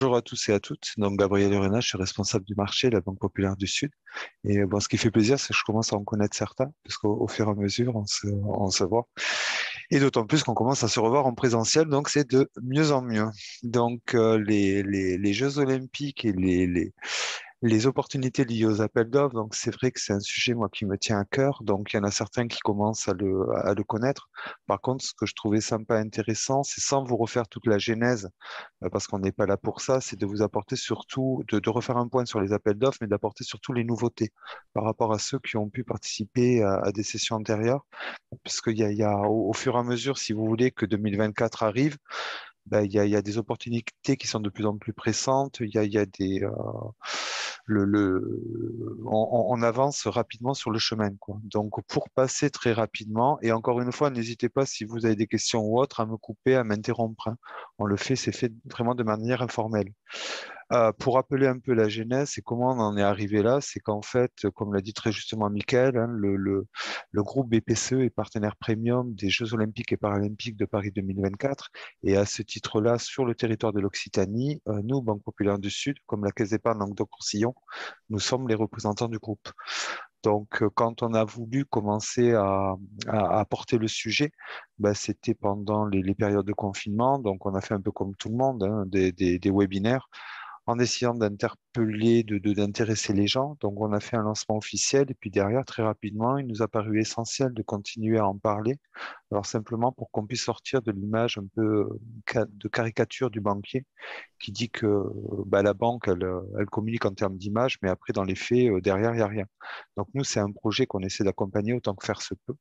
Bonjour à tous et à toutes. Donc, Gabriel Urena, je suis responsable du marché de la Banque Populaire du Sud. Et bon, ce qui fait plaisir, c'est que je commence à en connaître certains, parce qu'au fur et à mesure, on se voit. Et d'autant plus qu'on commence à se revoir en présentiel, donc c'est de mieux en mieux. Donc, les Jeux Olympiques et les opportunités liées aux appels d'offres, donc c'est vrai que c'est un sujet, moi, qui me tient à cœur. Donc, il y en a certains qui commencent à le connaître. Par contre, ce que je trouvais sympa, intéressant, c'est sans vous refaire toute la genèse, parce qu'on n'est pas là pour ça, c'est de vous apporter surtout, de refaire un point sur les appels d'offres, mais d'apporter surtout les nouveautés par rapport à ceux qui ont pu participer à des sessions antérieures. Parce qu'il y a au fur et à mesure, si vous voulez, que 2024 arrive, ben, il y a des opportunités qui sont de plus en plus pressantes. Il y a des, on avance rapidement sur le chemin, quoi. Donc, pour passer très rapidement, et encore une fois, n'hésitez pas si vous avez des questions ou autres à me couper, à m'interrompre, hein. On le fait, c'est fait vraiment de manière informelle. Pour rappeler un peu la genèse et comment on en est arrivé là, c'est qu'en fait, comme l'a dit très justement Michael, hein, le groupe BPCE est partenaire premium des Jeux Olympiques et Paralympiques de Paris 2024. Et à ce titre-là, sur le territoire de l'Occitanie, nous, Banque Populaire du Sud, comme la Caisse d'épargne Languedoc-Roussillon, nous sommes les représentants du groupe. Donc, quand on a voulu commencer à porter le sujet, bah, c'était pendant les périodes de confinement. Donc, on a fait un peu comme tout le monde, hein, des webinaires en essayant d'interpeller, d'intéresser les gens. Donc, on a fait un lancement officiel et puis derrière, très rapidement, il nous a paru essentiel de continuer à en parler. Alors, simplement pour qu'on puisse sortir de l'image un peu de caricature du banquier qui dit que bah, la banque, elle communique en termes d'image, mais après, dans les faits, derrière, il n'y a rien. Donc, nous, c'est un projet qu'on essaie d'accompagner autant que faire se peut.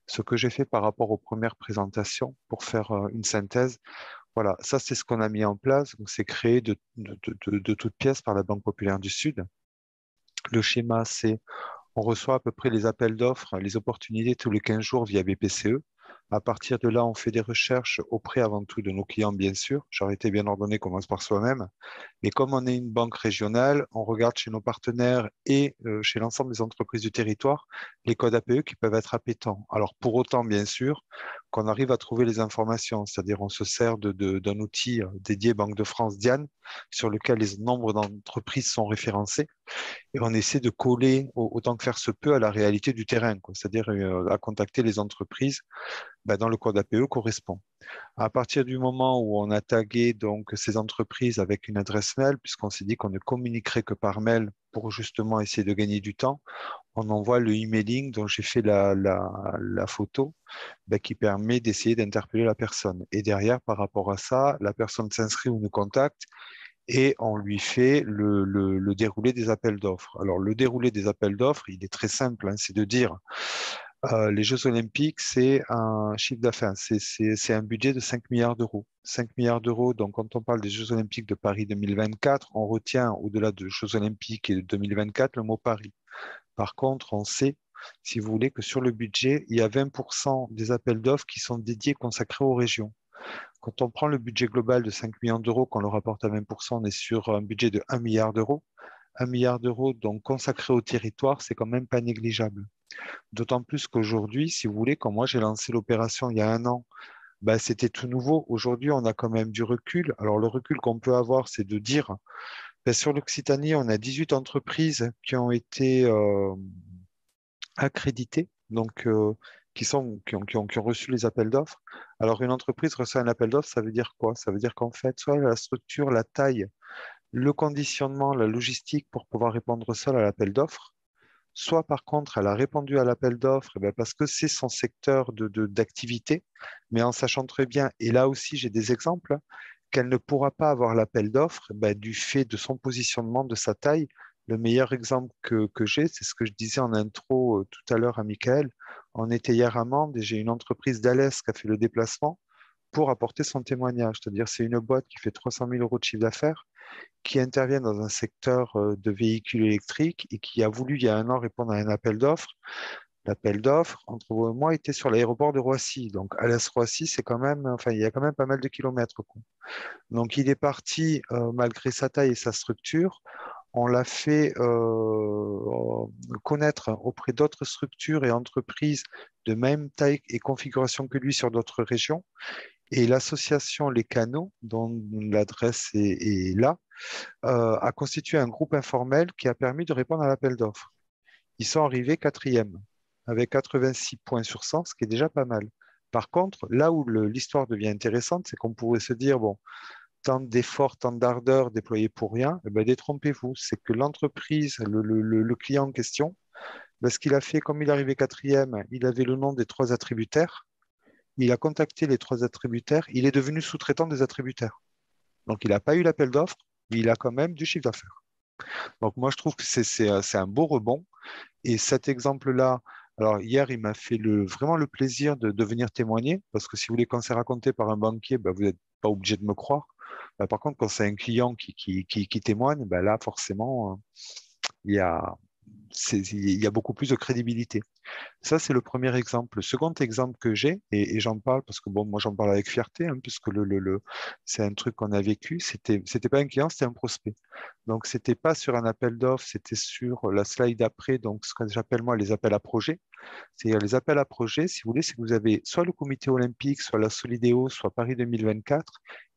Ce que j'ai fait par rapport aux premières présentations, pour faire une synthèse, voilà, ça c'est ce qu'on a mis en place. Donc, c'est créé de toutes pièces par la Banque Populaire du Sud. Le schéma, c'est on reçoit à peu près les appels d'offres, les opportunités tous les 15 jours via BPCE. À partir de là, on fait des recherches auprès avant tout de nos clients, bien sûr. Charité bien ordonnée commence par soi-même. Mais comme on est une banque régionale, on regarde chez nos partenaires et chez l'ensemble des entreprises du territoire les codes APE qui peuvent être appétants. Alors pour autant, bien sûr, qu'on arrive à trouver les informations, c'est-à-dire on se sert d'un outil dédié Banque de France Diane sur lequel les nombres d'entreprises sont référencés et on essaie de coller autant que faire se peut à la réalité du terrain, quoi. C'est-à-dire à contacter les entreprises dans le code APE correspond. À partir du moment où on a tagué donc ces entreprises avec une adresse mail, puisqu'on s'est dit qu'on ne communiquerait que par mail pour justement essayer de gagner du temps, on envoie le emailing dont j'ai fait la photo, qui permet d'essayer d'interpeller la personne. Et derrière, par rapport à ça, la personne s'inscrit ou nous contacte et on lui fait le déroulé des appels d'offres. Alors, le déroulé des appels d'offres, il est très simple, hein, c'est de dire les Jeux Olympiques, c'est un chiffre d'affaires, c'est un budget de 5 milliards d'euros. 5 milliards d'euros, donc quand on parle des Jeux Olympiques de Paris 2024, on retient au-delà des Jeux Olympiques et de 2024 le mot Paris. Par contre, on sait, si vous voulez, que sur le budget, il y a 20% des appels d'offres qui sont dédiés, consacrés aux régions. Quand on prend le budget global de 5 millions d'euros, qu'on le rapporte à 20%, on est sur un budget de 1 milliard d'euros. 1 milliard d'euros donc consacré au territoire, c'est quand même pas négligeable. D'autant plus qu'aujourd'hui, si vous voulez, quand moi j'ai lancé l'opération il y a un an, c'était tout nouveau. Aujourd'hui, on a quand même du recul. Alors, le recul qu'on peut avoir, c'est de dire, sur l'Occitanie, on a 18 entreprises qui ont été accréditées, donc qui ont reçu les appels d'offres. Alors, une entreprise reçoit un appel d'offres, ça veut dire quoi? Ça veut dire qu'en fait, soit la structure, la taille, le conditionnement, la logistique pour pouvoir répondre seul à l'appel d'offres. Soit par contre, elle a répondu à l'appel d'offres parce que c'est son secteur d'activité, mais en sachant très bien, et là aussi j'ai des exemples, qu'elle ne pourra pas avoir l'appel d'offres du fait de son positionnement, de sa taille. Le meilleur exemple que j'ai, c'est ce que je disais en intro tout à l'heure à Michael. On était hier à Mende et j'ai une entreprise d'Alès qui a fait le déplacement pour apporter son témoignage. C'est-à-dire c'est une boîte qui fait 300 000 euros de chiffre d'affaires qui intervient dans un secteur de véhicules électriques et qui a voulu, il y a un an, répondre à un appel d'offres. L'appel d'offres, entre vous et moi, était sur l'aéroport de Roissy. Donc, Alès-Roissy, c'est quand même, enfin, il y a quand même pas mal de kilomètres, quoi. Donc, il est parti, malgré sa taille et sa structure, on l'a fait connaître auprès d'autres structures et entreprises de même taille et configuration que lui sur d'autres régions. Et l'association Les Canaux, dont l'adresse est là, a constitué un groupe informel qui a permis de répondre à l'appel d'offres. Ils sont arrivés quatrième, avec 86 points sur 100, ce qui est déjà pas mal. Par contre, là où l'histoire devient intéressante, c'est qu'on pourrait se dire, bon, tant d'efforts, tant d'ardeur déployés pour rien, eh ben, détrompez-vous. C'est que l'entreprise, le client en question, ben, ce qu'il a fait, comme il est arrivé quatrième, il avait le nom des trois attributaires, il a contacté les trois attributaires, il est devenu sous-traitant des attributaires. Donc, il n'a pas eu l'appel d'offres, mais il a quand même du chiffre d'affaires. Donc, moi, je trouve que c'est un beau rebond. Et cet exemple-là, alors hier, il m'a fait vraiment le plaisir de venir témoigner, parce que si vous voulez, quand c'est raconté par un banquier, ben, vous n'êtes pas obligé de me croire. Ben, par contre, quand c'est un client qui témoigne, ben là, forcément, il y a, il y a beaucoup plus de crédibilité. Ça, c'est le premier exemple. Le second exemple que j'ai, et j'en parle parce que bon, moi j'en parle avec fierté, hein, puisque c'est un truc qu'on a vécu, c'était pas un client, c'était un prospect. Donc, c'était pas sur un appel d'offres, c'était sur la slide d'après, donc ce que j'appelle moi les appels à projets. C'est-à-dire les appels à projets, si vous voulez, c'est que vous avez soit le comité olympique, soit la Solidéo, soit Paris 2024,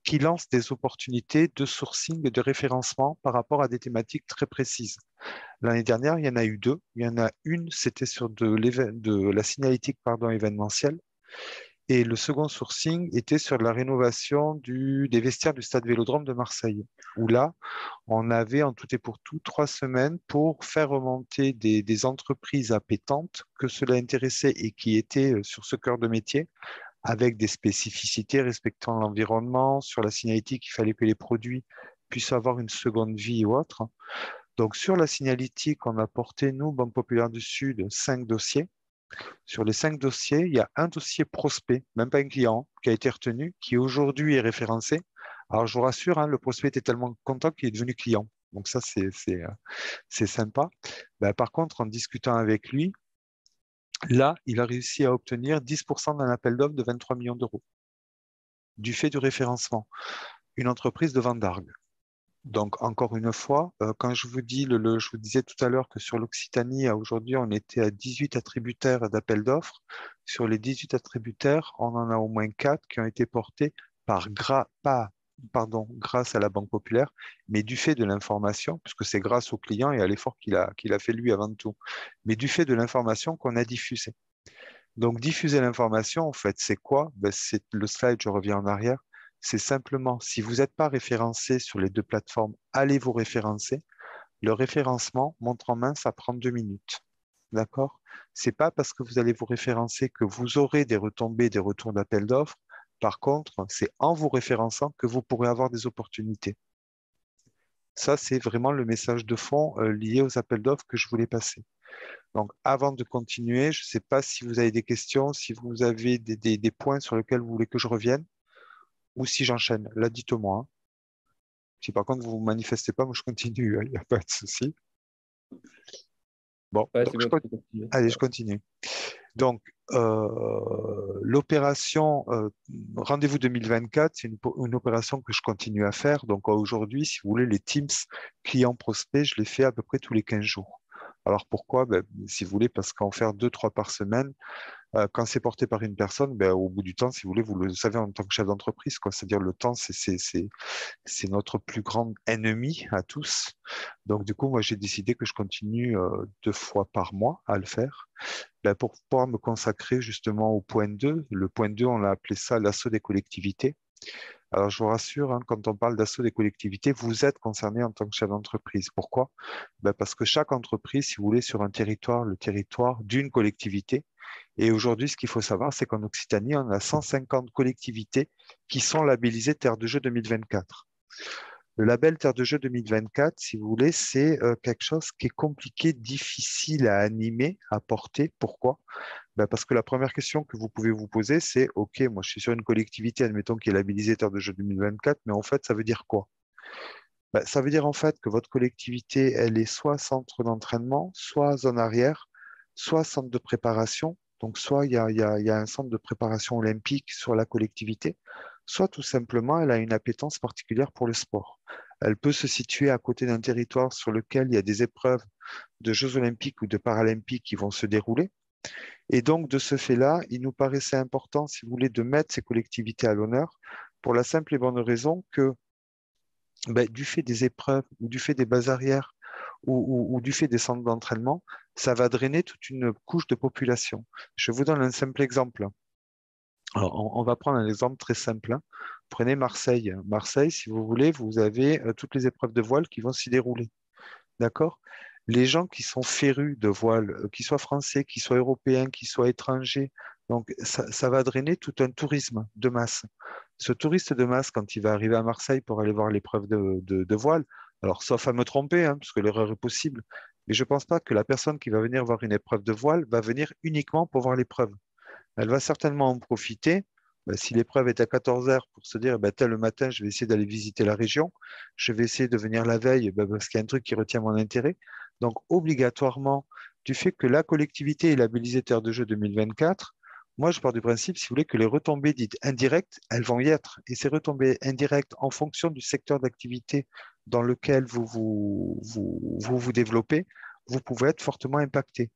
qui lancent des opportunités de sourcing et de référencement par rapport à des thématiques très précises. L'année dernière, il y en a eu deux. Il y en a une, c'était sur de la signalétique événementielle. Et le second sourcing était sur la rénovation des vestiaires du stade Vélodrome de Marseille, où là, on avait en tout et pour tout 3 semaines pour faire remonter des entreprises appétentes que cela intéressait et qui étaient sur ce cœur de métier, avec des spécificités respectant l'environnement. Sur la signalétique, il fallait que les produits puissent avoir une seconde vie ou autre. Donc, sur la signalétique, on a porté, nous, Banque Populaire du Sud, 5 dossiers. Sur les 5 dossiers, il y a un dossier prospect, même pas un client, qui a été retenu, qui aujourd'hui est référencé. Alors, je vous rassure, hein, le prospect était tellement content qu'il est devenu client. Donc, ça, c'est sympa. Ben, par contre, en discutant avec lui, là, il a réussi à obtenir 10% d'un appel d'offres de 23 millions d'euros du fait du référencement. Une entreprise de vente d'argues. Donc, encore une fois, quand je vous dis, je vous disais tout à l'heure que sur l'Occitanie, aujourd'hui, on était à 18 attributaires d'appels d'offres. Sur les 18 attributaires, on en a au moins 4 qui ont été portés grâce à la Banque Populaire, mais du fait de l'information, puisque c'est grâce au client et à l'effort qu'il a fait lui avant tout, mais du fait de l'information qu'on a diffusée. Donc, diffuser l'information, en fait, c'est quoi? Ben, c'est le slide, je reviens en arrière. C'est simplement, si vous n'êtes pas référencé sur les deux plateformes, allez vous référencer. Le référencement, montre en main, ça prend 2 minutes. D'accord? C'est pas parce que vous allez vous référencer que vous aurez des retombées, des retours d'appel d'offres. Par contre, c'est en vous référençant que vous pourrez avoir des opportunités. Ça, c'est vraiment le message de fond lié aux appels d'offres que je voulais passer. Donc, avant de continuer, je ne sais pas si vous avez des questions, si vous avez des points sur lesquels vous voulez que je revienne ou si j'enchaîne. Là, dites-moi, hein. Si par contre vous ne vous manifestez pas, moi je continue, hein, il n'y a pas de souci. Bon, Ouais, donc c'est bon, tu peux continuer. allez, je Ouais. continue. Donc, l'opération Rendez-vous 2024, c'est une opération que je continue à faire. Donc, aujourd'hui, si vous voulez, les Teams clients-prospects, je les fais à peu près tous les 15 jours. Alors, pourquoi? Ben, si vous voulez, parce qu'en faire 2, 3 par semaine, quand c'est porté par une personne, ben, au bout du temps, si vous voulez, vous le savez en tant que chef d'entreprise, quoi. C'est-à-dire le temps, c'est notre plus grand ennemi à tous. Donc, du coup, moi, j'ai décidé que je continue 2 fois par mois à le faire, ben, pour pouvoir me consacrer justement au point 2. Le point 2, on a appelé ça l'assaut des collectivités. Alors, je vous rassure, hein, quand on parle d'assaut des collectivités, vous êtes concerné en tant que chef d'entreprise. Pourquoi? Ben, parce que chaque entreprise, si vous voulez, sur un territoire, le territoire d'une collectivité, et aujourd'hui, ce qu'il faut savoir, c'est qu'en Occitanie, on a 150 collectivités qui sont labellisées Terre de Jeux 2024. Le label Terre de Jeux 2024, si vous voulez, c'est quelque chose qui est compliqué, difficile à animer, à porter. Pourquoi? Ben parce que la première question que vous pouvez vous poser, c'est, OK, moi je suis sur une collectivité, admettons, qui est labellisée Terre de Jeux 2024, mais en fait, ça veut dire quoi? Ben, ça veut dire en fait que votre collectivité, elle est soit centre d'entraînement, soit zone arrière, soit centre de préparation. Donc, soit il y a un centre de préparation olympique sur la collectivité, soit tout simplement, elle a une appétence particulière pour le sport. Elle peut se situer à côté d'un territoire sur lequel il y a des épreuves de Jeux olympiques ou de paralympiques qui vont se dérouler. Et donc, de ce fait-là, il nous paraissait important, si vous voulez, de mettre ces collectivités à l'honneur pour la simple et bonne raison que ben, du fait des épreuves ou du fait des bases arrières ou du fait des centres d'entraînement, ça va drainer toute une couche de population. Je vous donne un simple exemple. Alors, on va prendre un exemple très simple, hein. Prenez Marseille. Marseille, si vous voulez, vous avez toutes les épreuves de voile qui vont s'y dérouler. D'accord? Les gens qui sont férus de voile, qu'ils soient français, qu'ils soient européens, qu'ils soient étrangers, donc ça va drainer tout un tourisme de masse. Ce touriste de masse, quand il va arriver à Marseille pour aller voir l'épreuve de voile, alors sauf à me tromper, hein, parce que l'erreur est possible, mais je ne pense pas que la personne qui va venir voir une épreuve de voile va venir uniquement pour voir l'épreuve. Elle va certainement en profiter. Ben, si l'épreuve est à 14 heures pour se dire, ben, tel matin, je vais essayer d'aller visiter la région, je vais essayer de venir la veille ben, parce qu'il y a un truc qui retient mon intérêt. Donc, obligatoirement, du fait que la collectivité est labellisée Terre de Jeux 2024, moi, je pars du principe, si vous voulez, que les retombées dites indirectes, elles vont y être. Et ces retombées indirectes, en fonction du secteur d'activité dans lequel vous développez, vous pouvez être fortement impacté.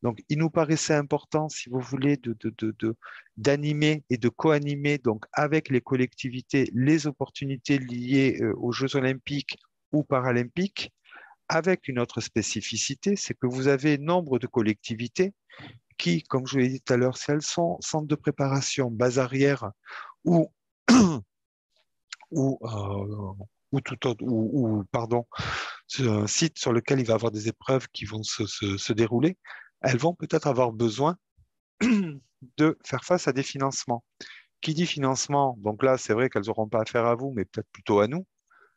Donc, il nous paraissait important, si vous voulez, d'animer et de co-animer donc, avec les collectivités les opportunités liées aux Jeux olympiques ou paralympiques, avec une autre spécificité, c'est que vous avez nombre de collectivités qui, comme je vous l'ai dit tout à l'heure, si elles sont centres de préparation, base arrière ou, ou, ou tout autre, pardon, un site sur lequel il va y avoir des épreuves qui vont se dérouler, elles vont peut-être avoir besoin de faire face à des financements. Qui dit financement, donc là, c'est vrai qu'elles n'auront pas affaire à vous, mais peut-être plutôt à nous.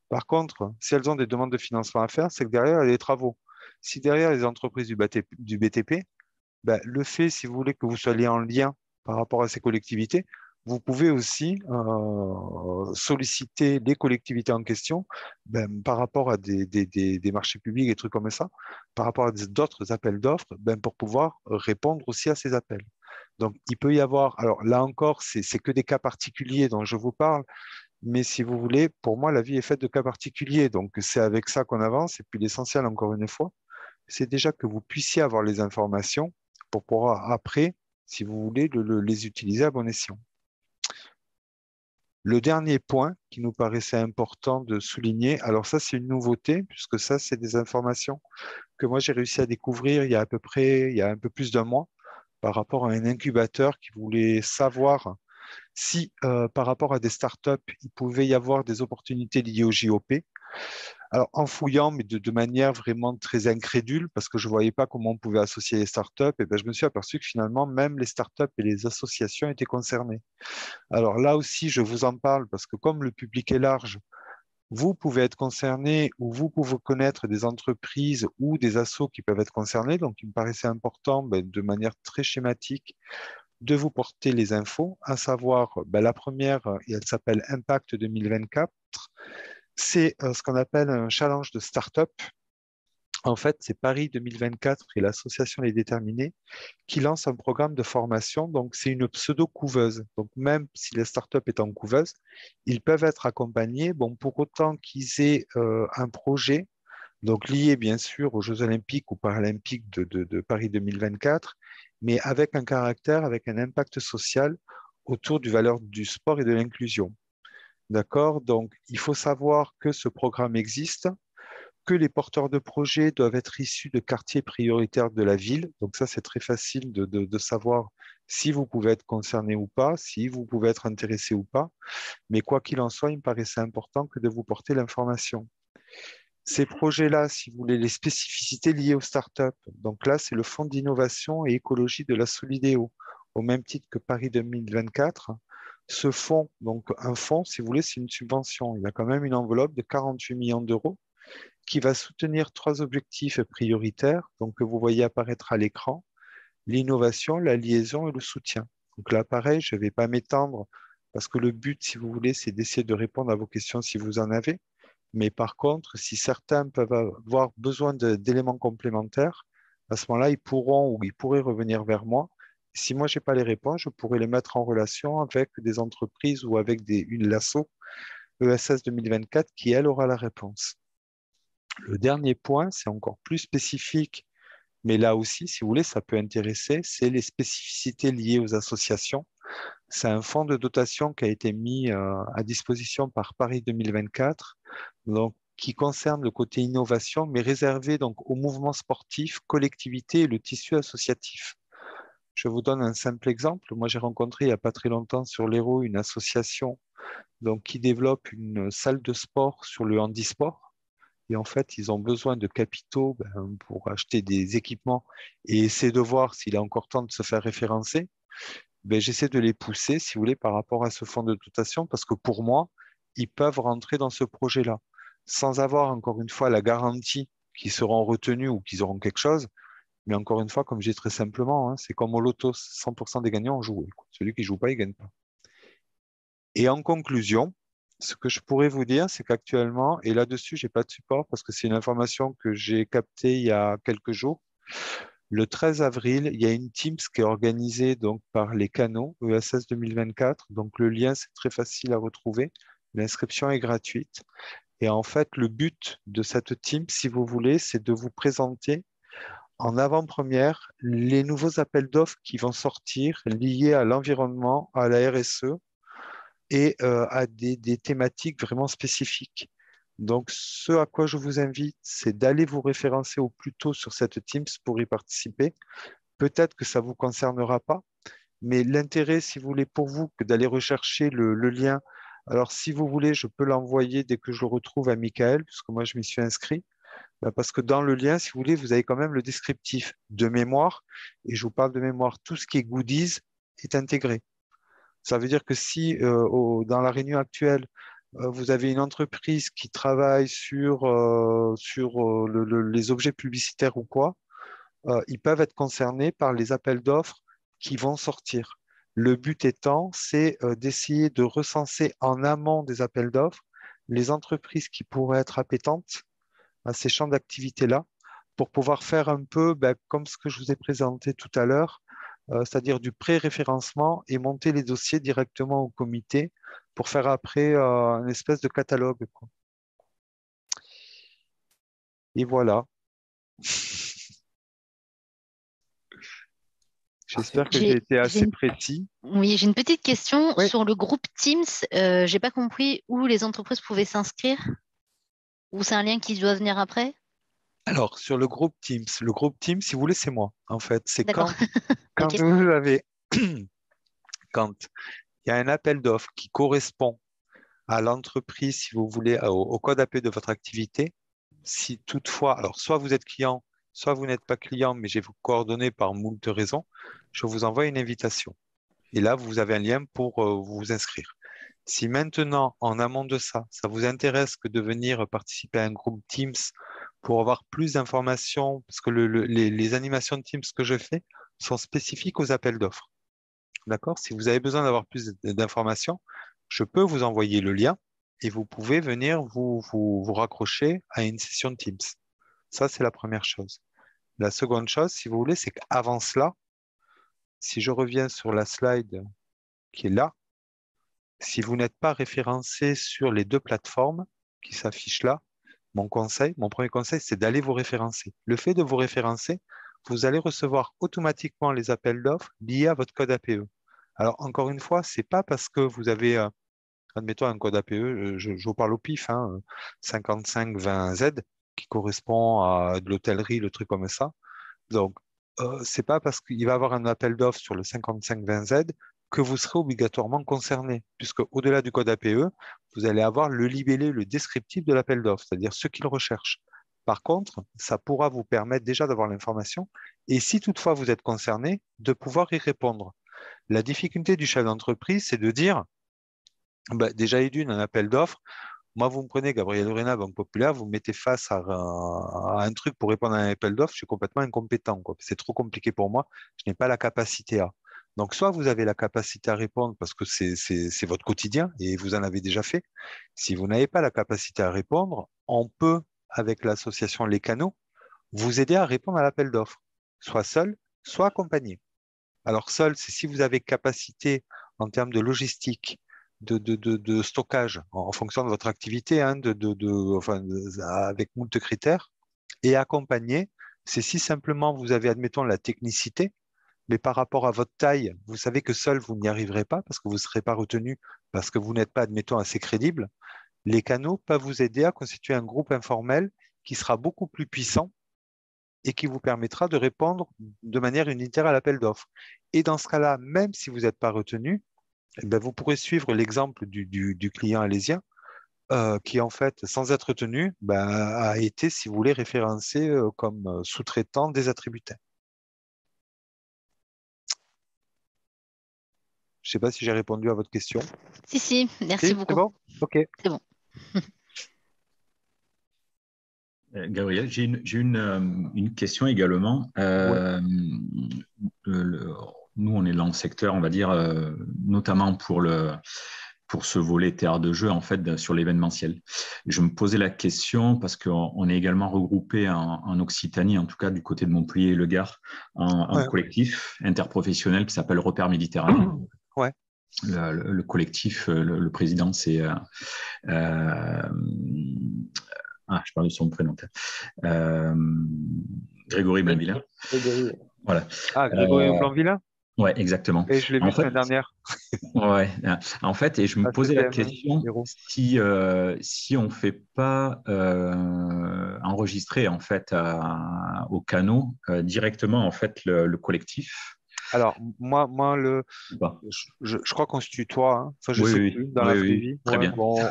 Par contre, si elles ont des demandes de financement à faire, c'est que derrière, il y a des travaux. Si derrière les entreprises du BTP, ben, le fait, si vous voulez, que vous soyez en lien par rapport à ces collectivités, vous pouvez aussi solliciter les collectivités en question ben, par rapport à des marchés publics et trucs comme ça, par rapport à d'autres appels d'offres, ben, pour pouvoir répondre aussi à ces appels. Donc, il peut y avoir, alors là encore, c'est que des cas particuliers dont je vous parle, mais si vous voulez, pour moi, la vie est faite de cas particuliers. Donc, c'est avec ça qu'on avance. Et puis, l'essentiel, encore une fois, c'est déjà que vous puissiez avoir les informations pour pouvoir après, si vous voulez, les utiliser à bon escient. Le dernier point qui nous paraissait important de souligner, alors ça c'est une nouveauté, puisque ça c'est des informations que moi j'ai réussi à découvrir il y a à peu près, il y a un peu plus d'un mois, par rapport à un incubateur qui voulait savoir si par rapport à des startups, il pouvait y avoir des opportunités liées au JOP. Alors, en fouillant, mais de manière vraiment très incrédule, parce que je ne voyais pas comment on pouvait associer les startups, et ben, je me suis aperçu que finalement, même les startups et les associations étaient concernées. Alors là aussi, je vous en parle parce que comme le public est large, vous pouvez être concerné ou vous pouvez connaître des entreprises ou des assos qui peuvent être concernés. Donc, il me paraissait important, ben, de manière très schématique, de vous porter les infos, à savoir ben, la première, elle s'appelle Impact 2024. C'est ce qu'on appelle un challenge de start-up. En fait, c'est Paris 2024 et l'association Les Déterminés qui lance un programme de formation. Donc, c'est une pseudo-couveuse. Donc, même si la start-up est en couveuse, ils peuvent être accompagnés, bon, pour autant qu'ils aient un projet, donc lié bien sûr aux Jeux Olympiques ou Paralympiques de Paris 2024, mais avec un caractère, avec un impact social autour du valeur du sport et de l'inclusion. D'accord? Donc, il faut savoir que ce programme existe, que les porteurs de projets doivent être issus de quartiers prioritaires de la ville. Donc ça, c'est très facile de savoir si vous pouvez être concerné ou pas, si vous pouvez être intéressé ou pas. Mais quoi qu'il en soit, il me paraissait important que de vous porter l'information. Ces projets-là, si vous voulez, les spécificités liées aux startups. Donc là, c'est le Fonds d'innovation et écologie de la Solidéo, au même titre que Paris 2024. Ce fonds, donc un fonds, si vous voulez, c'est une subvention. Il y a quand même une enveloppe de 48 millions d'euros qui va soutenir trois objectifs prioritaires, donc que vous voyez apparaître à l'écran, l'innovation, la liaison et le soutien. Donc là, pareil, je ne vais pas m'étendre parce que le but, si vous voulez, c'est d'essayer de répondre à vos questions si vous en avez. Mais par contre, si certains peuvent avoir besoin d'éléments complémentaires, à ce moment-là, ils pourront ou ils pourraient revenir vers moi. Si moi, je n'ai pas les réponses, je pourrais les mettre en relation avec des entreprises ou avec une lasso ESS 2024 qui, elle, aura la réponse. Le dernier point, c'est encore plus spécifique Mais là aussi, si vous voulez, ça peut intéresser, c'est les spécificités liées aux associations. C'est un fonds de dotation qui a été mis à disposition par Paris 2024, donc, qui concerne le côté innovation, mais réservé donc au mouvement sportif, collectivité et le tissu associatif. Je vous donne un simple exemple. Moi, j'ai rencontré il n'y a pas très longtemps sur l'Hérault une association donc, qui développe une salle de sport sur le handisport. Et en fait, ils ont besoin de capitaux pour acheter des équipements et essayer de voir s'il est encore temps de se faire référencer. J'essaie de les pousser, si vous voulez, par rapport à ce fonds de dotation, parce que pour moi, ils peuvent rentrer dans ce projet-là, sans avoir encore une fois la garantie qu'ils seront retenus ou qu'ils auront quelque chose. Mais encore une fois, comme je dis très simplement, hein, c'est comme au loto, 100% des gagnants ont joué, quoi. Celui qui ne joue pas, il ne gagne pas. Et en conclusion, ce que je pourrais vous dire, c'est qu'actuellement, et là-dessus, je n'ai pas de support parce que c'est une information que j'ai captée il y a quelques jours. Le 13 avril, il y a une Teams qui est organisée donc, par les canaux ESS 2024. Donc, le lien, c'est très facile à retrouver. L'inscription est gratuite. Et en fait, le but de cette Teams, si vous voulez, c'est de vous présenter en avant-première les nouveaux appels d'offres qui vont sortir liés à l'environnement, à la RSE et à des thématiques vraiment spécifiques. Donc, ce à quoi je vous invite, c'est d'aller vous référencer au plus tôt sur cette Teams pour y participer. Peut-être que ça ne vous concernera pas, mais l'intérêt, si vous voulez, pour vous, que d'aller rechercher le lien. Alors, si vous voulez, je peux l'envoyer dès que je le retrouve à Michael, puisque moi, je m'y suis inscrit. Parce que dans le lien, si vous voulez, vous avez quand même le descriptif de mémoire. Et je vous parle de mémoire, tout ce qui est goodies est intégré. Ça veut dire que si dans la réunion actuelle, vous avez une entreprise qui travaille sur les objets publicitaires ou quoi, ils peuvent être concernés par les appels d'offres qui vont sortir. Le but étant, c'est d'essayer de recenser en amont des appels d'offres les entreprises qui pourraient être appétentes à ces champs d'activité-là pour pouvoir faire un peu comme ce que je vous ai présenté tout à l'heure, c'est-à-dire du pré-référencement et monter les dossiers directement au comité pour faire après une espèce de catalogue, quoi. Et voilà. J'espère que j'ai été J'ai assez précis. oui, j'ai une petite question Oui. sur le groupe Teams. J'ai pas compris où les entreprises pouvaient s'inscrire, ou c'est un lien qui doit venir après? Alors, sur le groupe Teams, si vous voulez, c'est moi, en fait. C'est D'accord. quand Ok. vous avez, quand il y a un appel d'offres qui correspond à l'entreprise, si vous voulez, au code AP de votre activité. Si toutefois, alors soit vous êtes client, soit vous n'êtes pas client, mais j'ai vos coordonnées par moult raisons, je vous envoie une invitation. Et là, vous avez un lien pour vous inscrire. Si maintenant, en amont de ça, ça vous intéresse que de venir participer à un groupe Teams pour avoir plus d'informations, parce que les animations de Teams que je fais sont spécifiques aux appels d'offres. D'accord? Si vous avez besoin d'avoir plus d'informations, je peux vous envoyer le lien et vous pouvez venir vous raccrocher à une session de Teams. Ça, c'est la première chose. La seconde chose, si vous voulez, c'est qu'avant cela, si je reviens sur la slide qui est là, si vous n'êtes pas référencé sur les deux plateformes qui s'affichent là, mon premier conseil, c'est d'aller vous référencer. Le fait de vous référencer, vous allez recevoir automatiquement les appels d'offres liés à votre code APE. Alors, encore une fois, c'est pas parce que vous avez, admettons, un code APE, je vous parle au pif, hein, 5520Z, qui correspond à de l'hôtellerie, le truc comme ça. Donc, c'est pas parce qu'il va y avoir un appel d'offres sur le 5520Z que vous serez obligatoirement concerné, puisque au-delà du code APE, vous allez avoir le libellé, le descriptif de l'appel d'offres, c'est-à-dire ce qu'il recherche. Par contre, ça pourra vous permettre déjà d'avoir l'information et si toutefois vous êtes concerné, de pouvoir y répondre. La difficulté du chef d'entreprise, c'est de dire, déjà et d'une, un appel d'offres, moi, vous me prenez, Gabriel Lorena, Banque Populaire, vous me mettez face à un truc pour répondre à un appel d'offres, je suis complètement incompétent, quoi. C'est trop compliqué pour moi, je n'ai pas la capacité à. Donc, soit vous avez la capacité à répondre parce que c'est votre quotidien et vous en avez déjà fait. Si vous n'avez pas la capacité à répondre, on peut, avec l'association Les Canaux, vous aider à répondre à l'appel d'offres, soit seul, soit accompagné. Alors seul, c'est si vous avez capacité en termes de logistique, de stockage en fonction de votre activité, hein, enfin, avec moult critères, et accompagné, c'est si simplement vous avez, admettons, la technicité, mais par rapport à votre taille, vous savez que seul, vous n'y arriverez pas parce que vous ne serez pas retenu, parce que vous n'êtes pas, admettons, assez crédible. Les canaux peuvent vous aider à constituer un groupe informel qui sera beaucoup plus puissant et qui vous permettra de répondre de manière unitaire à l'appel d'offres. Et dans ce cas-là, même si vous n'êtes pas retenu, eh ben, vous pourrez suivre l'exemple du client alésien qui, en fait, sans être retenu, ben, a été, si vous voulez, référencé comme sous-traitant des attributaires. Je ne sais pas si j'ai répondu à votre question. Si, merci Si, c'est beaucoup. bon? OK. C'est bon. Gabriel, j'ai une question également. Ouais. Nous, on est dans le secteur, on va dire, notamment pour ce volet terre de jeu, en fait, sur l'événementiel. Je me posais la question parce qu'on est également regroupé en Occitanie, en tout cas du côté de Montpellier et Le Gard, un collectif interprofessionnel qui s'appelle Repère Méditerranée. Ouais. Le collectif, le président, c'est je parle de son prénom. Grégory Blanvillain. Voilà. Ah, Grégory Blanvillain? Ouais, exactement. Et je l'ai vu la semaine dernière. Ouais. En fait, et je me posais la question si on ne fait pas enregistrer en fait au canot directement en fait le collectif. Alors, moi je crois qu'on se tutoie. Hein. Enfin, je oui, sais oui, plus dans la vraie vie. Très bien. Bon, on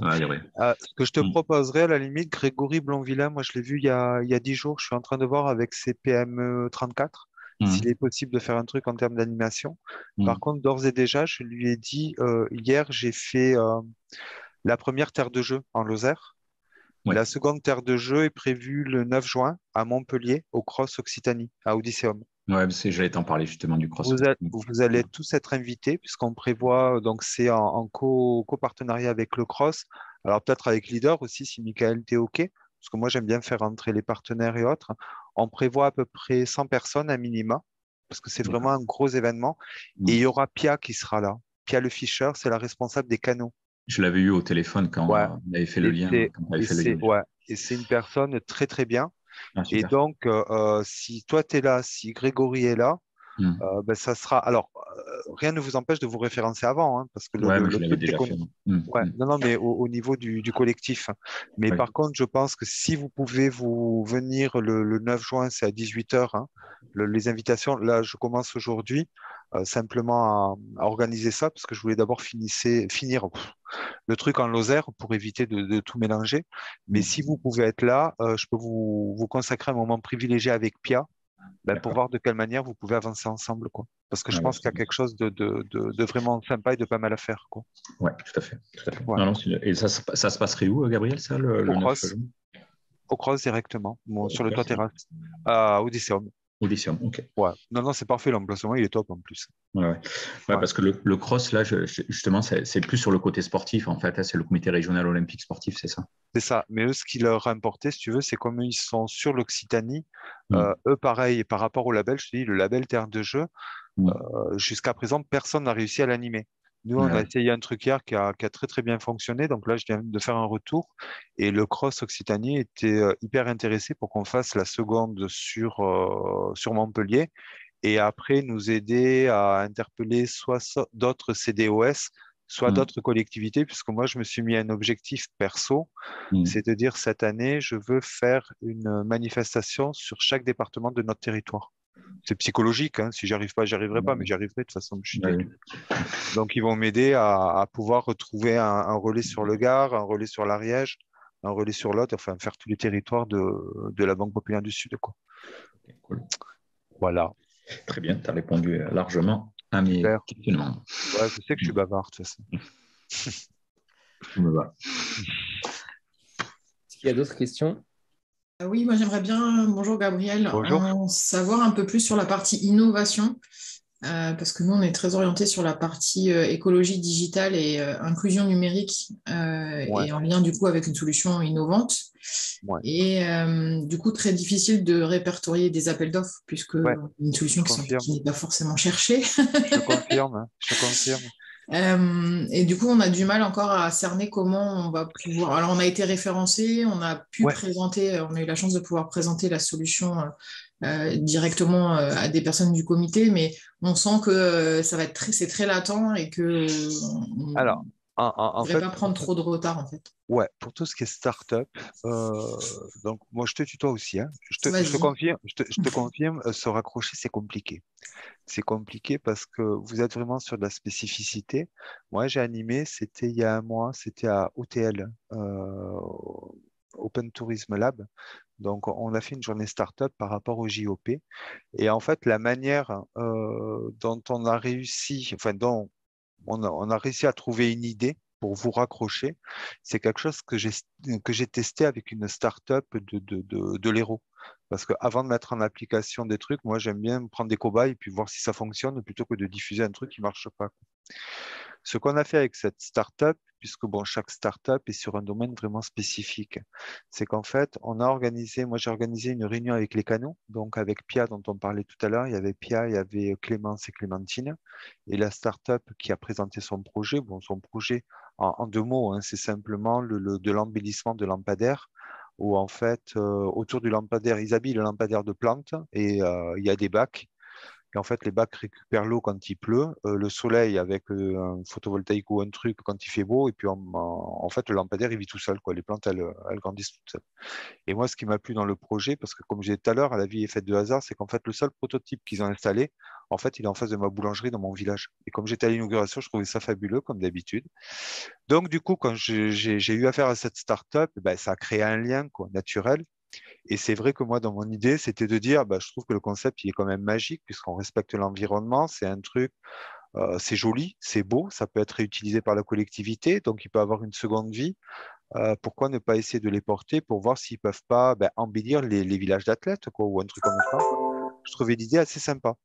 va dire. Ce que je te proposerais, à la limite, Grégory Blanvillain, moi, je l'ai vu il y a 10 jours. Je suis en train de voir avec ses PME 34 s'il est possible de faire un truc en termes d'animation. Par contre, d'ores et déjà, je lui ai dit, hier, j'ai fait la première terre de jeu en Lozère. Ouais. La seconde terre de jeu est prévue le 9 juin à Montpellier, au Cross Occitanie, à Odysseum. Ouais, j'allais t'en parler justement du Cross. Vous allez tous être invités, puisqu'on prévoit, donc c'est en copartenariat avec le Cross. Alors peut-être avec Leader aussi, si Michael t'es OK, parce que moi j'aime bien faire entrer les partenaires et autres. On prévoit à peu près 100 personnes à minima, parce que c'est vraiment un gros événement. Et il y aura Pia qui sera là. Pia Le Fischer, c'est la responsable des canaux. Je l'avais eu au téléphone quand on avait fait le lien. Et c'est une personne très très bien. Et donc, si toi tu es là, si Grégory est là, ben, ça sera. Alors, rien ne vous empêche de vous référencer avant, hein, parce que je l'avais déjà fait. Non, mais au niveau du collectif. Mais par contre, je pense que si vous pouvez vous venir le 9 juin, c'est à 18h, hein, les invitations, là, je commence aujourd'hui simplement à organiser ça, parce que je voulais d'abord finir le truc en Lozère pour éviter de tout mélanger. Mais si vous pouvez être là, je peux vous consacrer un moment privilégié avec Pia. Pour voir de quelle manière vous pouvez avancer ensemble, quoi. Parce que je pense qu'il y a quelque chose de vraiment sympa et de pas mal à faire, quoi. Ouais, tout à fait. Ouais. Non, et ça se passerait où, Gabriel, ça, le 9 juin? Au Cross directement, sur le toit terrasse, à Odysseum. Odysseum, ok. Ouais. Non, c'est parfait, l'emplacement, il est top en plus. Ouais. Parce que le cross, là, justement, c'est plus sur le côté sportif, en fait. C'est le comité régional olympique sportif, c'est ça? C'est ça. Mais eux, ce qui leur a importé, si tu veux, c'est comme ils sont sur l'Occitanie. Eux, pareil, par rapport au label, je te dis, le label Terre de jeu, jusqu'à présent, personne n'a réussi à l'animer. Nous, on a essayé un truc hier qui a très, très bien fonctionné. Donc là, je viens de faire un retour. Et le Cross Occitanie était hyper intéressé pour qu'on fasse la seconde sur Montpellier. Et après, nous aider à interpeller soit d'autres CDOS, soit d'autres collectivités, puisque moi, je me suis mis un objectif perso. C'est de dire, cette année, je veux faire une manifestation sur chaque département de notre territoire. C'est psychologique, hein. Si j'y arrive pas, j'y arriverai pas, mais j'y arriverai de toute façon. Donc, ils vont m'aider à pouvoir retrouver un relais sur le Gard, un relais sur l'Ariège, un relais sur l'Aude, enfin, faire tous les territoires de la Banque populaire du Sud, quoi. Okay, cool. Voilà. Très bien, tu as répondu largement à mes questionnements. Ouais, je sais que je suis bavard, de toute façon. Je me bats. Est-ce qu'il y a d'autres questions? Oui, moi j'aimerais bien, bonjour Gabriel, en savoir un peu plus sur la partie innovation, parce que nous on est très orienté sur la partie écologie digitale et inclusion numérique, et en lien du coup avec une solution innovante. Et du coup très difficile de répertorier des appels d'offres, puisque une solution qui n'est pas forcément cherchée. Je confirme. Et du coup, on a du mal encore à cerner comment on va pouvoir. Alors, on a été référencé, on a pu Ouais. présenter, on a eu la chance de pouvoir présenter la solution directement à des personnes du comité, mais on sent que ça va être c'est très latent et que on ne Alors, en devrait fait, pas prendre trop de retard, en fait. ouais, pour tout ce qui est start-up, donc moi je te tutoie aussi, hein. Je te Vas-y. confirme, je te confirme, se raccrocher, c'est compliqué. C'est compliqué parce que vous êtes vraiment sur de la spécificité. Moi, j'ai animé, c'était il y a un mois, c'était à OTL, Open Tourism Lab. Donc, on a fait une journée start-up par rapport au JOP. Et en fait, la manière dont on a réussi, enfin, dont on a réussi à trouver une idée pour vous raccrocher, c'est quelque chose que j'ai testé avec une start-up de l'Hérault. Parce qu'avant de mettre en application des trucs, moi, j'aime bien prendre des cobayes et puis voir si ça fonctionne plutôt que de diffuser un truc qui ne marche pas. Ce qu'on a fait avec cette startup, puisque bon, chaque startup est sur un domaine vraiment spécifique, c'est qu'en fait, moi j'ai organisé une réunion avec les canaux, donc avec Pia dont on parlait tout à l'heure, il y avait Pia, il y avait Clémence et Clémentine, et la startup qui a présenté son projet, bon, son projet en deux mots, hein, c'est simplement de l'embellissement de lampadaires, où en fait, autour du lampadaire, ils habillent le lampadaire de plantes et il y a des bacs. Et en fait, les bacs récupèrent l'eau quand il pleut, le soleil avec un photovoltaïque ou un truc quand il fait beau, et puis en fait, le lampadaire, il vit tout seul, quoi. Les plantes, elles grandissent toutes seules. Et moi, ce qui m'a plu dans le projet, parce que comme j'ai dit tout à l'heure, la vie est faite de hasard, c'est qu'en fait, le seul prototype qu'ils ont installé, en fait, il est en face de ma boulangerie dans mon village. Et comme j'étais à l'inauguration, je trouvais ça fabuleux, comme d'habitude. Donc, du coup, quand j'ai eu affaire à cette start-up, ben, ça a créé un lien, quoi, naturel. Et c'est vrai que moi, dans mon idée, c'était de dire, bah, je trouve que le concept, il est quand même magique, puisqu'on respecte l'environnement, c'est un truc, c'est joli, c'est beau, ça peut être réutilisé par la collectivité, donc il peut avoir une seconde vie. Pourquoi ne pas essayer de les porter pour voir s'ils peuvent pas ben, embellir les villages d'athlètes, quoi, ou un truc comme ça. Je trouvais l'idée assez sympa.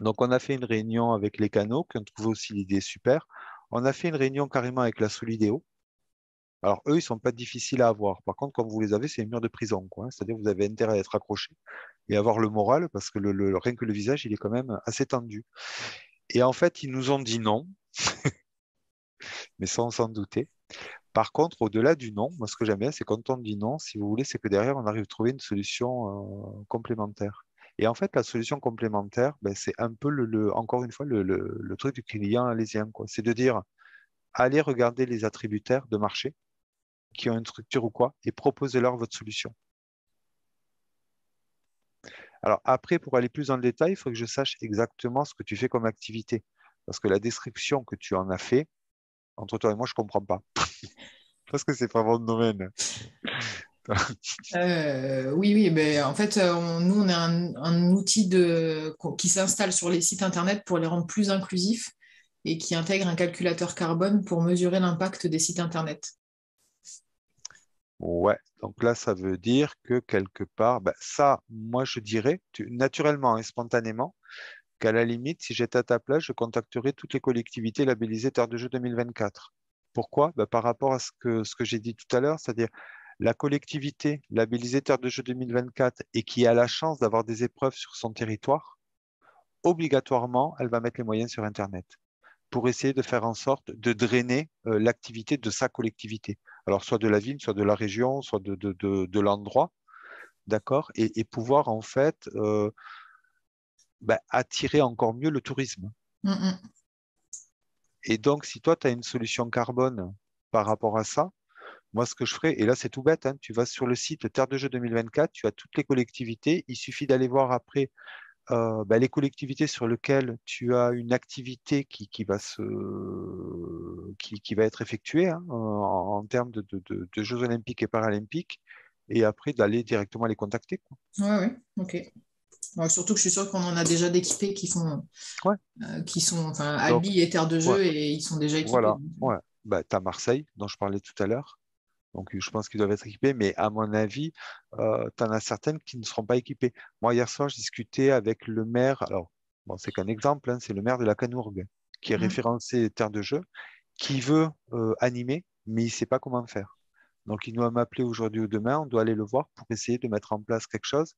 Donc on a fait une réunion avec les canaux, qui ont trouvé aussi l'idée super. On a fait une réunion carrément avec la Solidéo. Alors, eux, ils sont pas difficiles à avoir. Par contre, quand vous les avez, c'est un mur de prison, quoi, hein. C'est-à-dire que vous avez intérêt à être accroché et avoir le moral parce que rien que le visage, il est quand même assez tendu. Et en fait, ils nous ont dit non, mais sans s'en douter. Par contre, au-delà du non, moi, ce que j'aime bien, c'est quand on dit non, si vous voulez, c'est que derrière, on arrive à trouver une solution complémentaire. Et en fait, la solution complémentaire, ben, c'est un peu, encore une fois, le truc du client alésien, quoi. C'est de dire, allez regarder les attributaires de marché qui ont une structure ou quoi, et proposez-leur votre solution. Alors après, pour aller plus dans le détail, il faut que je sache exactement ce que tu fais comme activité. Parce que la description que tu en as fait, entre toi et moi, je ne comprends pas. Parce que c'est pas mon domaine. Oui, oui, ben, en fait, nous, on a un outil qui s'installe sur les sites Internet pour les rendre plus inclusifs et qui intègre un calculateur carbone pour mesurer l'impact des sites Internet. Ouais, donc là, ça veut dire que quelque part, ben, ça, moi, je dirais, naturellement et spontanément, qu'à la limite, si j'étais à ta place, je contacterais toutes les collectivités labellisées Terre de Jeux 2024. Pourquoi? Ben, par rapport à ce que j'ai dit tout à l'heure, c'est-à-dire la collectivité labellisée Terre de Jeux 2024 et qui a la chance d'avoir des épreuves sur son territoire, obligatoirement, elle va mettre les moyens sur Internet pour essayer de faire en sorte de drainer l'activité de sa collectivité. Alors, soit de la ville, soit de la région, soit de l'endroit, d'accord? Et pouvoir, en fait, ben, attirer encore mieux le tourisme. Mm, mm. Et donc, si toi, tu as une solution carbone par rapport à ça, moi, ce que je ferais, et là, c'est tout bête, hein, tu vas sur le site Terre de Jeux 2024, tu as toutes les collectivités, il suffit d'aller voir après ben, les collectivités sur lesquelles tu as une activité qui va être effectuée hein, en termes de Jeux olympiques et paralympiques, et après d'aller directement les contacter, quoi. Ouais, ouais, ok. Ouais, surtout que je suis sûre qu'on en a déjà d'équipés Ouais. qui sont enfin, Donc, Albi et Terre de ouais, Jeu et ils sont déjà équipés. voilà. Ouais. Ben, tu as Marseille, dont je parlais tout à l'heure. Donc, je pense qu'ils doivent être équipés, mais à mon avis, tu en as certaines qui ne seront pas équipées. Moi, hier soir, je discutais avec le maire. Alors, bon, c'est qu'un exemple, hein, c'est le maire de la Canourgue, qui est Mm. référencé terre de jeu, qui veut animer, mais il ne sait pas comment faire. Donc, il doit m'appeler aujourd'hui ou demain. On doit aller le voir pour essayer de mettre en place quelque chose.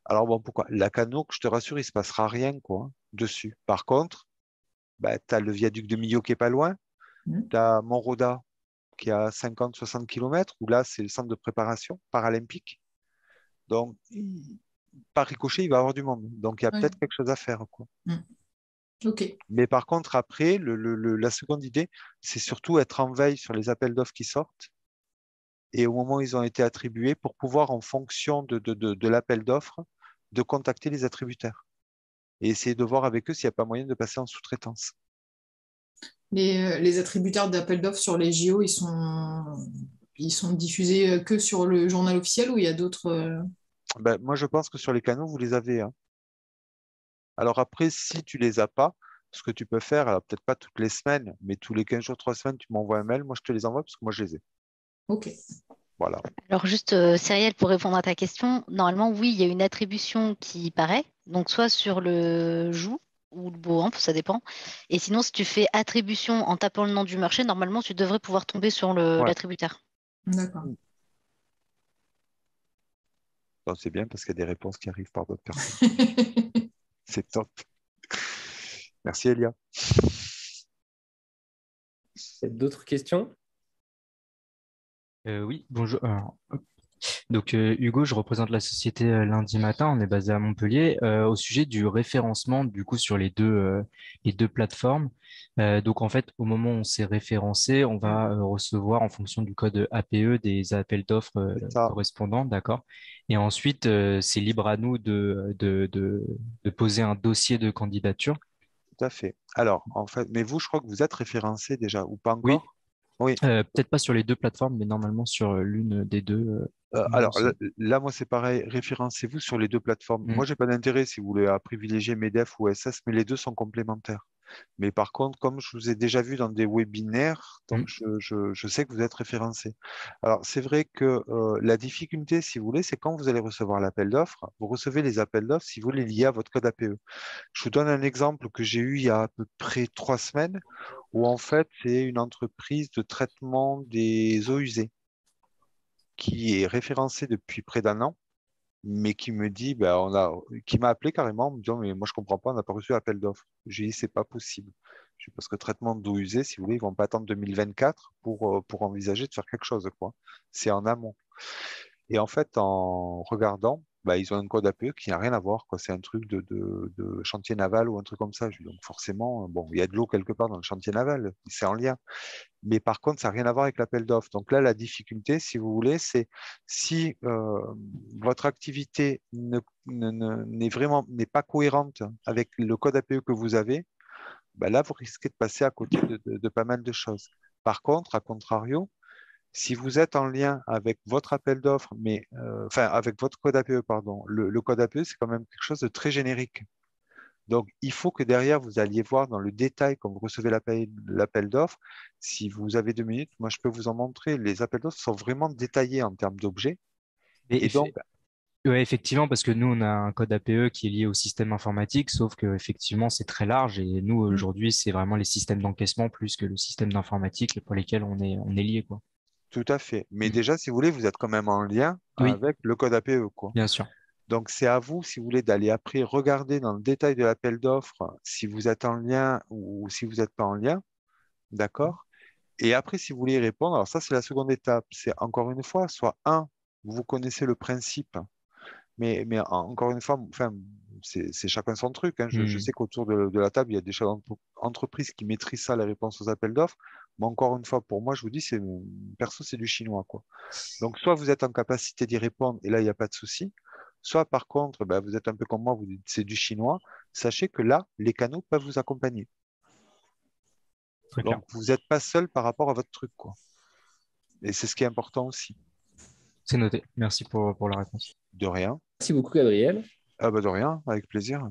Alors, bon, pourquoi? La Canourgue, je te rassure, il ne se passera rien, quoi, hein, dessus. Par contre, tu as le viaduc de Millau qui est pas loin, tu as Montroda qui est à 50-60 km, où là, c'est le centre de préparation paralympique. Donc, par ricochet, il va y avoir du monde. Donc, il y a peut-être quelque chose à faire, quoi. Ok. Mais par contre, après, la seconde idée, c'est surtout être en veille sur les appels d'offres qui sortent et au moment où ils ont été attribués pour pouvoir, en fonction de l'appel d'offres, de contacter les attributaires et essayer de voir avec eux s'il n'y a pas moyen de passer en sous-traitance. Les attributaires d'appel d'offres sur les JO, ils sont diffusés que sur le journal officiel ou il y a d'autres Moi, je pense que sur les canaux, vous les avez, hein. Alors après, si tu les as pas, ce que tu peux faire, alors peut-être pas toutes les semaines, mais tous les 15 jours, 3 semaines, tu m'envoies un mail, moi je te les envoie parce que moi je les ai. Ok. Voilà. Alors juste, Cyrielle, pour répondre à ta question, normalement, oui, il y a une attribution qui paraît, donc soit sur le joug ou le Boamp, ça dépend. Et sinon, si tu fais attribution en tapant le nom du marché, normalement, tu devrais pouvoir tomber sur Ouais. l'attributaire. D'accord. Donc, c'est bien parce qu'il y a des réponses qui arrivent par d'autres personnes. C'est top. Merci Elia. Il y a d'autres questions? Oui, bonjour. Alors, donc, Hugo, je représente la société Lundi Matin. On est basé à Montpellier. Au sujet du référencement, du coup, sur les deux plateformes. Donc, en fait, au moment où on s'est référencé, on va recevoir, en fonction du code APE, des appels d'offres C'est ça, correspondants, d'accord? Et ensuite, c'est libre à nous de poser un dossier de candidature. tout à fait. Alors, en fait, mais vous, je crois que vous êtes référencé déjà, ou pas Oui, encore? Oui. peut-être pas sur les deux plateformes, mais normalement sur l'une des deux. Il me Alors là, semble. moi, c'est pareil, référencez-vous sur les deux plateformes. Mm. Moi, j'ai pas d'intérêt si vous voulez à privilégier MEDEF ou SS, mais les deux sont complémentaires. Mais par contre, comme je vous ai déjà vu dans des webinaires, Mm. donc je sais que vous êtes référencé. Alors, c'est vrai que la difficulté, si vous voulez, c'est quand vous allez recevoir l'appel d'offres, vous recevez les appels d'offres si vous les liez à votre code APE. Je vous donne un exemple que j'ai eu il y a à peu près 3 semaines, où en fait, c'est une entreprise de traitement des eaux usées qui est référencée depuis près d'un an, mais qui me dit, qui m'a appelé carrément en me disant, mais moi je comprends pas, on n'a pas reçu l'appel d'offres. J'ai dit, c'est pas possible. Je dis, parce que traitement d'eau usée, si vous voulez, ils vont pas attendre 2024 pour envisager de faire quelque chose, quoi. C'est en amont. Et en fait, en regardant, ils ont un code APE qui n'a rien à voir, quoi. C'est un truc de chantier naval ou un truc comme ça. Je dis, donc forcément, bon, il y a de l'eau quelque part dans le chantier naval, c'est en lien. Mais par contre, ça n'a rien à voir avec l'appel d'offres. Donc là, la difficulté, si vous voulez, c'est si votre activité n'est pas cohérente avec le code APE que vous avez, là, vous risquez de passer à côté de pas mal de choses. Par contre, à contrario, si vous êtes en lien avec votre appel d'offres, enfin avec votre code APE, pardon, le code APE, c'est quand même quelque chose de très générique. Donc, il faut que derrière, vous alliez voir dans le détail, quand vous recevez l'appel d'offres, si vous avez 2 minutes, moi, je peux vous en montrer. Les appels d'offres sont vraiment détaillés en termes d'objets. Et Et donc, ouais, effectivement, parce que nous, on a un code APE qui est lié au système informatique, sauf que effectivement, c'est très large. Et nous, aujourd'hui, c'est vraiment les systèmes d'encaissement plus que le système d'informatique pour lesquels on est lié, quoi. tout à fait. Mais Mm. déjà, si vous voulez, vous êtes quand même en lien Oui, avec le code APE, quoi. bien sûr. Donc, c'est à vous, si vous voulez, d'aller après regarder dans le détail de l'appel d'offres si vous êtes en lien ou si vous n'êtes pas en lien. D'accord? Et après, si vous voulez y répondre, alors ça, c'est la seconde étape. C'est encore une fois, soit vous connaissez le principe, mais encore une fois, enfin, c'est chacun son truc, hein. Je Mm. sais qu'autour de la table, il y a des chefs d'entreprise qui maîtrisent ça, les réponses aux appels d'offres. Mais encore une fois, pour moi, je vous dis, perso, c'est du chinois, quoi. Donc, soit vous êtes en capacité d'y répondre, et là, il n'y a pas de souci. Soit, par contre, vous êtes un peu comme moi, vous dites c'est du chinois. Sachez que là, les canaux peuvent vous accompagner. Très clair. Donc, vous n'êtes pas seul par rapport à votre truc, quoi. Et c'est ce qui est important aussi. C'est noté. Merci pour la réponse. De rien. Merci beaucoup, Gabriel. Ah bah de rien, avec plaisir.